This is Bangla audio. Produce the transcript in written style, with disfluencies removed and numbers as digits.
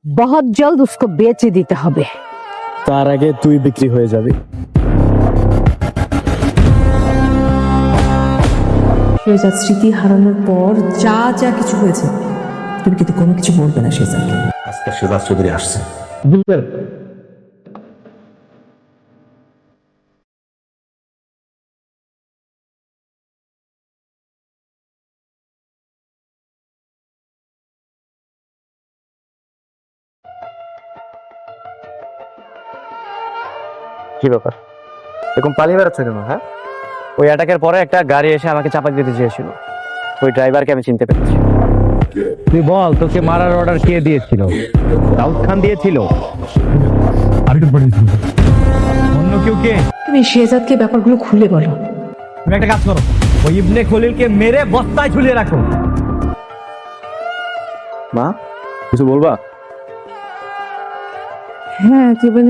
बहुत जल्द उसको बेचे দিতে হবে। তার আগে তুই বিক্রি হয়ে যাবি। শেহজাদ স্মৃতি হারানোর পর যা যা কিছু হয়েছে তুমি কিন্তু কোনো কিছু বলবে না শেহজাদকে। আজকে শেহজাদ চৌধুরী আসছে। কি ব্যাপার এরকম পালিয়ে বেড়াচ্ছ কেন? হ্যাঁ, ওই অ্যাটাকের পরে একটা গাড়ি এসে আমাকে চাপা দিতে চেয়েছিল, ওই ড্রাইভারকে আমি চিনতে পেরেছি। তুই বল, তোকে মারার অর্ডার কে দিয়েছিল? দাউদ খান দিয়েছিল? অন্য কেউ কে? তুমি শেহজাদকে ব্যাপারগুলো খুলে বলো। তুমি একটা কাজ করো, ওই ইবনে খলিলকে মেরে বস্তায় ঝুলিয়ে রাখো। মা, কিছু বলবা? হ্যাঁ, জীবনে